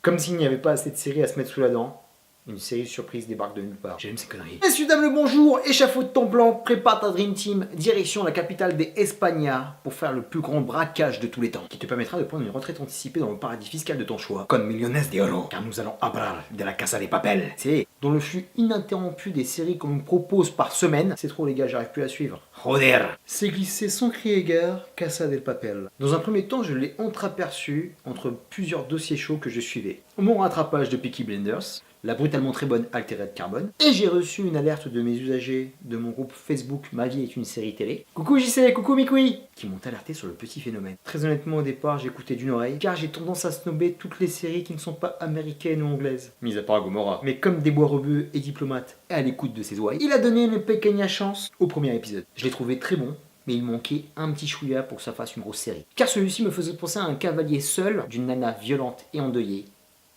Comme s'il n'y avait pas assez de séries à se mettre sous la dent, une série surprise débarque de nulle part. J'aime ces conneries. Messieurs, dames, le bonjour, échafaud de ton blanc, prépare ta Dream Team, direction la capitale des Espagnas pour faire le plus grand braquage de tous les temps, qui te permettra de prendre une retraite anticipée dans le paradis fiscal de ton choix, comme Millones de Oro, car nous allons hablar de la Casa de Papel. C'est dans le flux ininterrompu des séries qu'on nous propose par semaine. C'est trop les gars, j'arrive plus à suivre. Joder. C'est glissé sans crier gare, Casa del Papel. Dans un premier temps, je l'ai entreaperçu entre plusieurs dossiers chauds que je suivais. Mon rattrapage de Peaky Blinders, la brutalement très bonne Altered Carbon, et j'ai reçu une alerte de mes usagers de mon groupe Facebook Ma vie est une série télé. Coucou JC, coucou Mikoui, qui m'ont alerté sur le petit phénomène. Très honnêtement, au départ, j'écoutais d'une oreille, car j'ai tendance à snober toutes les séries qui ne sont pas américaines ou anglaises, mis à part Gomorrah. Mais comme des bois rebeux et diplomate et à l'écoute de ses ouailles, il a donné une pequeña chance au premier épisode. Je l'ai trouvé très bon, mais il manquait un petit chouïa pour que ça fasse une grosse série. Car celui-ci me faisait penser à un cavalier seul d'une nana violente et endeuillée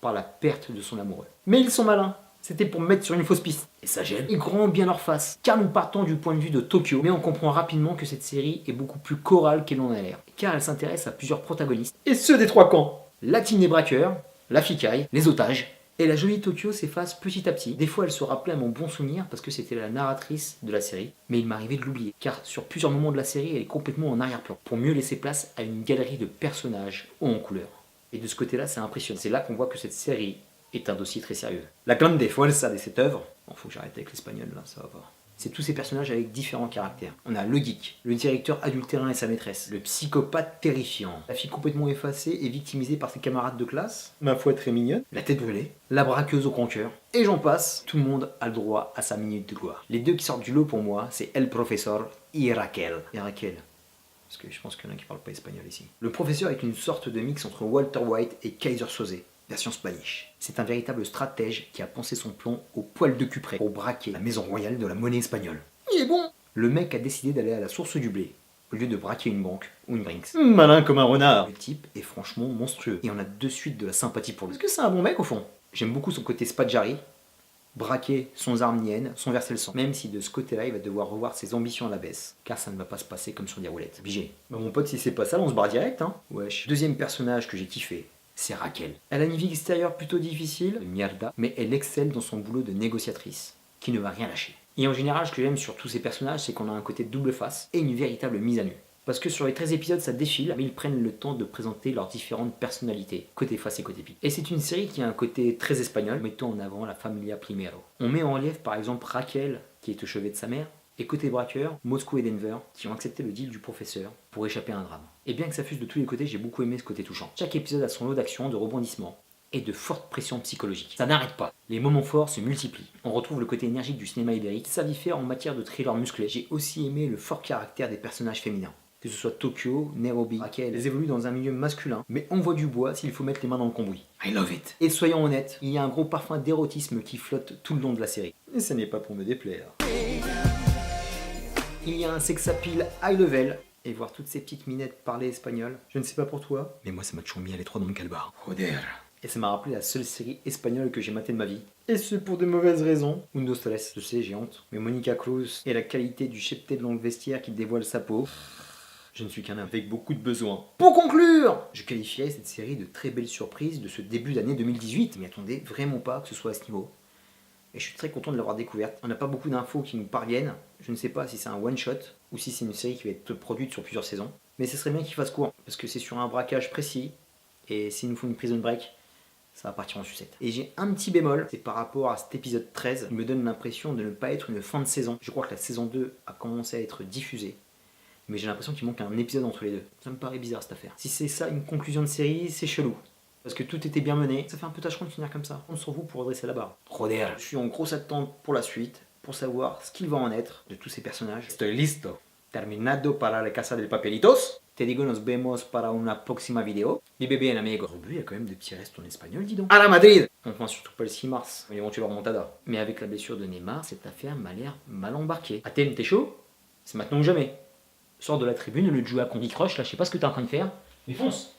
par la perte de son amoureux. Mais ils sont malins, c'était pour me mettre sur une fausse piste. Et ça gêne. Ils grandent bien leur face, car nous partons du point de vue de Tokyo, mais on comprend rapidement que cette série est beaucoup plus chorale qu'elle en a l'air, car elle s'intéresse à plusieurs protagonistes, et ceux des trois camps. La team des braqueurs, la flicaille, les otages. Et la jolie Tokyo s'efface petit à petit. Des fois, elle se rappelait à mon bon souvenir parce que c'était la narratrice de la série, mais il m'arrivait de l'oublier, car sur plusieurs moments de la série, elle est complètement en arrière-plan, pour mieux laisser place à une galerie de personnages hauts en couleur. Et de ce côté-là, c'est impressionnant. C'est là qu'on voit que cette série est un dossier très sérieux. La grande fuerza de cette œuvre, bon, faut que j'arrête avec l'espagnol là, ça va pas. C'est tous ces personnages avec différents caractères. On a le geek, le directeur adultérin et sa maîtresse, le psychopathe terrifiant, la fille complètement effacée et victimisée par ses camarades de classe, ma foi très mignonne, la tête brûlée, la braqueuse au conqueur, et j'en passe, tout le monde a le droit à sa minute de gloire. Les deux qui sortent du lot pour moi, c'est El Professor et Raquel. Et Raquel, parce que je pense qu'il y en a qui parlent pas espagnol ici. Le professeur est une sorte de mix entre Walter White et Kaiser Soze, version Spanish. C'est un véritable stratège qui a pensé son plan au poil de cul près pour braquer la maison royale de la monnaie espagnole. Il est bon. Le mec a décidé d'aller à la source du blé, au lieu de braquer une banque ou une Brinks. Malin comme un renard. Le type est franchement monstrueux, et on a de suite de la sympathie pour lui. Est-ce que c'est un bon mec au fond? J'aime beaucoup son côté Spadjari, braquer sans arme ni haine, sans verser le sang. Même si de ce côté-là, il va devoir revoir ses ambitions à la baisse, car ça ne va pas se passer comme sur des roulettes. Obligé. Bah mon pote, si c'est pas ça, on se barre direct, hein. Wesh. Deuxième personnage que j'ai kiffé, c'est Raquel. Elle a une vie extérieure plutôt difficile, de mierda, mais elle excelle dans son boulot de négociatrice, qui ne va rien lâcher. Et en général, ce que j'aime sur tous ces personnages, c'est qu'on a un côté double face et une véritable mise à nu. Parce que sur les 13 épisodes, ça défile, mais ils prennent le temps de présenter leurs différentes personnalités, côté face et côté pique. Et c'est une série qui a un côté très espagnol, mettant en avant la familia primero. On met en relief par exemple Raquel, qui est au chevet de sa mère, et côté braqueur, Moscou et Denver, qui ont accepté le deal du professeur pour échapper à un drame. Et bien que ça fuse de tous les côtés, j'ai beaucoup aimé ce côté touchant. Chaque épisode a son lot d'action, de rebondissements et de fortes pressions psychologiques. Ça n'arrête pas. Les moments forts se multiplient. On retrouve le côté énergique du cinéma ibérique, qui s'avifère en matière de thriller musclé. J'ai aussi aimé le fort caractère des personnages féminins. Que ce soit Tokyo, Nairobi, Raquel, elles évoluent dans un milieu masculin, mais envoie du bois s'il faut mettre les mains dans le cambouis. I love it. Et soyons honnêtes, il y a un gros parfum d'érotisme qui flotte tout le long de la série. Et ça n'est pas pour me déplaire. Il y a un sex appeal high level, et voir toutes ces petites minettes parler espagnol, je ne sais pas pour toi, mais moi ça m'a toujours mis à l'étroit dans le calbar. Joder. Et ça m'a rappelé la seule série espagnole que j'ai matée de ma vie. Et ce pour de mauvaises raisons. Uno Stress, je sais, j'ai honte. Mais Monica Cruz et la qualité du cheptel dans le vestiaire qui dévoile sa peau. Je ne suis qu'un homme avec beaucoup de besoins. Pour conclure, je qualifierais cette série de très belle surprise de ce début d'année 2018. Je m'y attendais vraiment pas que ce soit à ce niveau. Et je suis très content de l'avoir découverte. On n'a pas beaucoup d'infos qui nous parviennent. Je ne sais pas si c'est un one-shot ou si c'est une série qui va être produite sur plusieurs saisons. Mais ce serait bien qu'il fasse court, parce que c'est sur un braquage précis. Et s'il nous faut une prison break, ça va partir en sucette. Et j'ai un petit bémol, c'est par rapport à cet épisode 13. Il me donne l'impression de ne pas être une fin de saison. Je crois que la saison 2 a commencé à être diffusée. Mais j'ai l'impression qu'il manque un épisode entre les deux. Ça me paraît bizarre cette affaire. Si c'est ça une conclusion de série, c'est chelou. Parce que tout était bien mené. Ça fait un peu tâcheron de finir comme ça. On se retrouve pour redresser la barre. Joder. Je suis en grosse attente pour la suite, pour savoir ce qu'il va en être de tous ces personnages. Estoy listo. Terminado para la casa del papelitos. Te digo nos vemos para una próxima vidéo. Vive bien amigo. Aujourd'hui, il y a quand même des petits restes en espagnol, dis donc. A la Madrid. Enfin, surtout pas le 6 mars. L'éventuelle remontada. Mais avec la blessure de Neymar, cette affaire m'a l'air mal embarquée. Athènes, t'es chaud? C'est maintenant ou jamais. Sors de la tribune, le jeu à Candy Crush, là, je sais pas ce que t'es en train de faire, mais fonce!